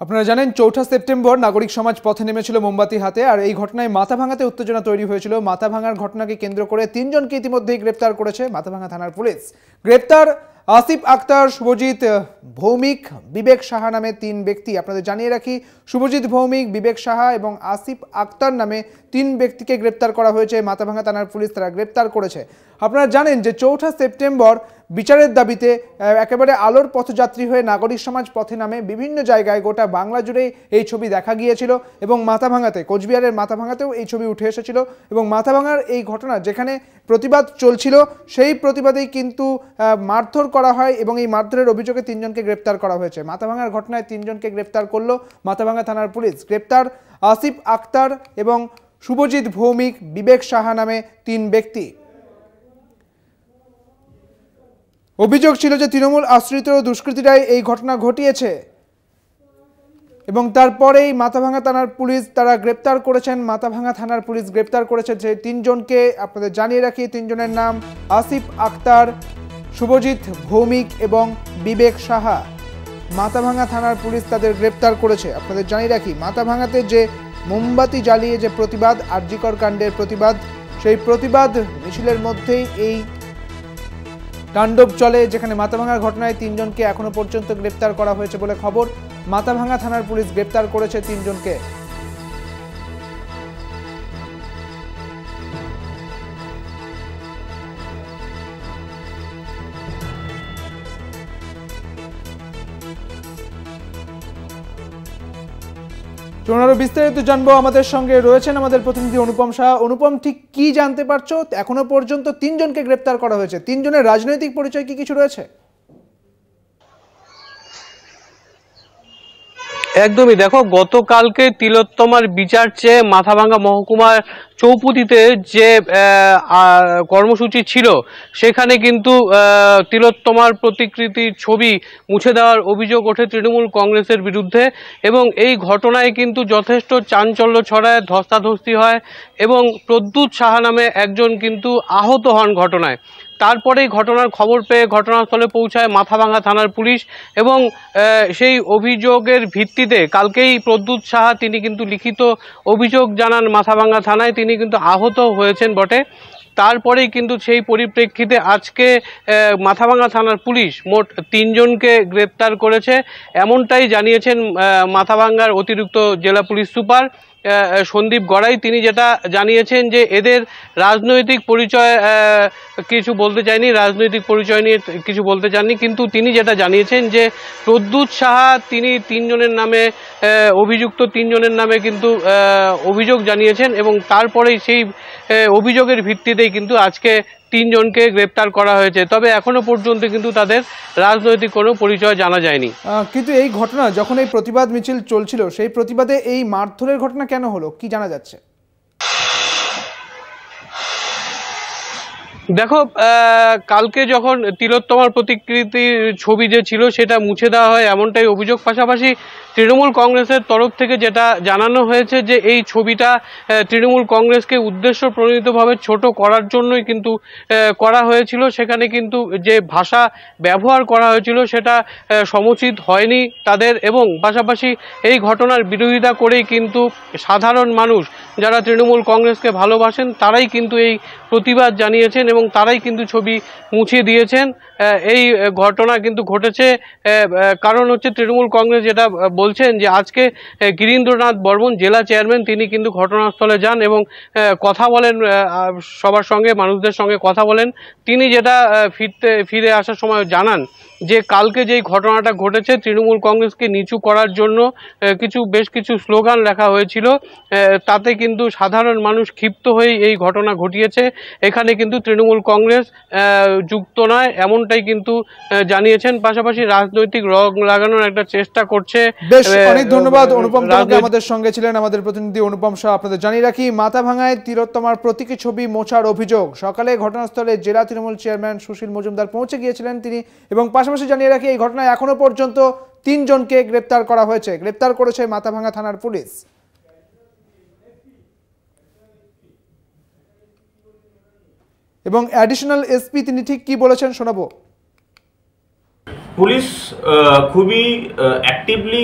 আপনারা জানেন ৪ঠা সেপ্টেম্বর নাগরিক সমাজ পথে নেমেছিল মোমবাতি হাতে। আর এই ঘটনায় মাথাভাঙাতে উত্তেজনা তৈরি হয়েছিল। মাথাভাঙার ঘটনাকে কেন্দ্র করে ৩ জনকে ইতিমধ্যেই গ্রেপ্তার করেছে মাথাভাঙা থানার পুলিশ। গ্রেপ্তার আসিফ আক্তার, শুভজিৎ ভৌমিক, বিবেক সাহা নামে ৩ ব্যক্তি। আপনাদের জানিয়ে রাখি, শুভজিৎ ভৌমিক, বিবেক সাহা এবং আসিফ আক্তার নামে ৩ ব্যক্তিকে গ্রেপ্তার করা হয়েছে মাথাভাঙা থানার পুলিশ। তারা গ্রেপ্তার করেছে। আপনারা জানেন যে ৪ঠা সেপ্টেম্বর বিচারের দাবিতে একেবারে আলোর পথযাত্রী হয়ে নাগরিক সমাজ পথে নামে বিভিন্ন জায়গায় গোটা বাংলা জুড়েই এই ছবি দেখা গিয়েছিল এবং মাথাভাঙাতে, কোচবিহারের মাথাভাঙাতেও এই ছবি উঠে এসেছিল। এবং মাথাভাঙার এই ঘটনা যেখানে প্রতিবাদ চলছিল, সেই প্রতিবাদেই কিন্তু মারধর করা হয় এবং এই মারধরের অভিযোগে ৩ জনকে গ্রেপ্তার করা হয়েছে। মাথাভাঙার ঘটনায় ৩ জনকে গ্রেপ্তার করলো মাথাভাঙা থানার পুলিশ। গ্রেপ্তার আসিফ আক্তার এবং শুভজিৎ ভৌমিক, বিবেক সাহা নামে ৩ ব্যক্তি। অভিযোগ ছিল যে তৃণমূল আশ্রিত দুষ্কৃতীরাই এই ঘটনা ঘটিয়েছে এবং তারপরেই মাথাভাঙা থানার পুলিশ তারা গ্রেপ্তার করেছেন। মাথাভাঙা থানার পুলিশ গ্রেপ্তার করেছে যে ৩ জনকে। আপনাদের জানিয়ে রাখি, ৩ জনের নাম আসিফ আক্তার, শুভজিৎ ভৌমিক এবং বিবেক সাহা। মাথাভাঙা থানার পুলিশ তাদের গ্রেপ্তার করেছে। আপনাদের জানিয়ে রাখি, মাথাভাঙাতে যে মোমবাতি জ্বালিয়ে যে প্রতিবাদ, আরজিকর কাণ্ডের প্রতিবাদ, সেই প্রতিবাদ মিছিলের মধ্যেই এই তাণ্ডব চলে, যেখানে মাথাভাঙার ঘটনায় ৩ জনকে এখনো পর্যন্ত গ্রেপ্তার করা হয়েছে বলে খবর। মাথাভাঙা থানার পুলিশ গ্রেপ্তার করেছে ৩ জনকে। আরো বিস্তারিত জানবো, আমাদের সঙ্গে রয়েছেন আমাদের প্রতিনিধি অনুপম শাহ। অনুপম, ঠিক কি জানতে পারছো? এখনো পর্যন্ত ৩ জনকে গ্রেপ্তার করা হয়েছে। ৩ জনের রাজনৈতিক পরিচয় কি কিছু রয়েছে? একদমই, দেখো, গতকালকে তিলোত্তমার বিচার চেয়ে মাথাভাঙা মহকুমার চৌপতিতে যে কর্মসূচি ছিল, সেখানে কিন্তু তিলোত্তমার প্রতিকৃতির ছবি মুছে দেওয়ার অভিযোগ ওঠে তৃণমূল কংগ্রেসের বিরুদ্ধে এবং এই ঘটনায় কিন্তু যথেষ্ট চাঞ্চল্য ছড়ায়, ধস্তাধস্তি হয় এবং প্রদ্যুৎ সাহা নামে একজন কিন্তু আহত হন ঘটনায়। তারপরেই ঘটনার খবর পেয়ে ঘটনাস্থলে পৌঁছায় মাথাভাঙা থানার পুলিশ এবং সেই অভিযোগের ভিত্তিতে কালকেই প্রদ্যুৎ সাহা তিনি কিন্তু লিখিত অভিযোগ জানান মাথাভাঙা থানায়। তিনি কিন্তু আহত হয়েছেন বটে। তারপরেই কিন্তু সেই পরিপ্রেক্ষিতে আজকে মাথাভাঙা থানার পুলিশ মোট ৩ জনকে গ্রেপ্তার করেছে, এমনটাই জানিয়েছেন মাথাভাঙার অতিরিক্ত জেলা পুলিশ সুপার সন্দীপ গড়াই। তিনি যেটা জানিয়েছেন যে এদের রাজনৈতিক পরিচয় কিছু বলতে চাইনি, রাজনৈতিক পরিচয় নিয়ে কিছু বলতে চাননি, কিন্তু তিনি যেটা জানিয়েছেন যে প্রদ্যুৎ সাহা তিনি ৩ জনের নামে অভিযুক্ত ৩ জনের নামে কিন্তু অভিযোগ জানিয়েছেন এবং তারপরেই সেই অভিযোগের ভিত্তিতেই কিন্তু আজকে ৩ জনকে গ্রেপ্তার করা হয়েছে। তবে এখনো পর্যন্ত কিন্তু তাদের রাজনৈতিক কোনো পরিচয় জানা যায়নি। কিন্তু এই ঘটনা যখন এই প্রতিবাদ মিছিল চলছিল, সেই প্রতিবাদে এই মারধরের ঘটনা কেন হলো, কি জানা যাচ্ছে? দেখো, কালকে যখন তিলোত্তমার প্রতিকৃতির ছবি যে ছিল সেটা মুছে দেওয়া হয় এমনটাই অভিযোগ। পাশাপাশি তৃণমূল কংগ্রেসের তরফ থেকে যেটা জানানো হয়েছে যে এই ছবিটা তৃণমূল কংগ্রেসকে উদ্দেশ্য প্রণোদিতভাবে ছোট করার জন্যই কিন্তু করা হয়েছিল। সেখানে কিন্তু যে ভাষা ব্যবহার করা হয়েছিল সেটা সমুচিত হয়নি তাদের এবং পাশাপাশি এই ঘটনার বিরোধিতা করেই কিন্তু সাধারণ মানুষ যারা তৃণমূল কংগ্রেসকে ভালোবাসেন তারাই কিন্তু এই প্রতিবাদ জানিয়েছেন এবং তারাই কিন্তু ছবি মুছিয়ে দিয়েছেন। এই ঘটনা কিন্তু ঘটেছে কারণ হচ্ছে তৃণমূল কংগ্রেস যেটা বলছেন যে আজকে গিরীন্দ্রনাথ বর্মন জেলা চেয়ারম্যান তিনি কিন্তু ঘটনাস্থলে যান এবং কথা বলেন সবার সঙ্গে, মানুষদের সঙ্গে কথা বলেন। তিনি যেটা ফিরে আসার সময় জানান যে কালকে যেই ঘটনাটা ঘটেছে তৃণমূল কংগ্রেসকে নিচু করার জন্য বেশ কিছু স্লোগান লেখা হয়েছিল, তাতে কিন্তু সাধারণ মানুষ ক্ষিপ্ত হয়ে এই ঘটনা ঘটিয়েছে। এখানে কিন্তু তৃণমূল কংগ্রেস যুক্ত নয় এমনটাই কিন্তু জানিয়েছেন। পাশাপাশি রাজনৈতিক রং লাগানোর একটা চেষ্টা করছে। বেশ, অনেক ধন্যবাদ অনুপম। আমাদের সঙ্গে ছিলেন আমাদের প্রতিনিধি অনুপম শাহ। আপনাদের জানিয়ে রাখি, মাথাভাঙায় তিলোত্তমার প্রতীকী ছবি মোছার অভিযোগ। সকালে ঘটনাস্থলে জেলা তৃণমূল চেয়ারম্যান সুশীল মজুমদার পৌঁছে গিয়েছিলেন তিনি এবং পাশাপাশি জানিয়ে রাখি এই ঘটনায় এখনো পর্যন্ত ৩ জনকে গ্রেপ্তার করা হয়েছে, গ্রেপ্তার করেছে মাথাভাঙা থানার পুলিশ। এবং অ্যাডিশনাল এসপি তিনি ঠিক কি বলেছেন শোনাবো। পুলিশ খুবই অ্যাক্টিভলি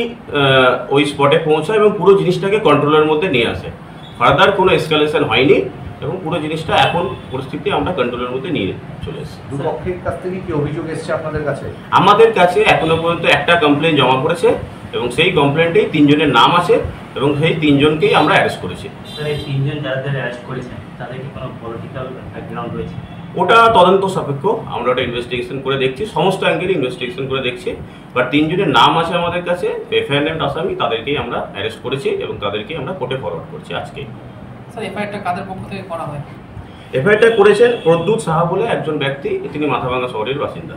ওই স্পটে পৌঁছায় এবং পুরো জিনিসটাকে কন্ট্রোলের মধ্যে নিয়ে আসে। ফার্দার কোনো এসকালেশন হয়নি এবং পুরো জিনিসটা এখন পরিস্থিতি আমরা কন্ট্রোলের মধ্যে নিয়ে চলে এসেছি। দুপক্ষের কাছ থেকে কি অভিযোগ এসেছে আপনাদের কাছে? আমাদের কাছে এখনো পর্যন্ত একটা কমপ্লেন জমা পড়েছে এবং সেই কমপ্লেনটেই 3 জনের নাম আছে এবং সেই 3 জনকেই আমরা অ্যারেস্ট করেছি। স্যার, এই 3 জন যাদের অ্যারেস্ট করেছেন তাদের কি কোনো পলিটিক্যাল ব্যাকগ্রাউন্ড রয়েছে? ওটা তদন্ত সাপেক্ষ, আমরা ওটা ইনভেস্টিগেশন করে দেখছি, সমস্ত অ্যাঙ্গেলে ইনভেস্টিগেশন করে দেখছি। বাট 3 জনের নাম আছে আমাদের কাছে, এফআইআর নেমড আসামি, তাদেরকেই আমরা অ্যারেস্ট করেছি এবং তাদেরকেই আমরা কোর্টে ফরওয়ার্ড করছি আজকে। স্যার, এফআইআরটা কাদের পক্ষ থেকে করা হয়? এফআইআরটা করেছেন প্রদ্যুৎ সাহা বলে একজন ব্যক্তি, তিনি মাথাভাঙা শহরের বাসিন্দা।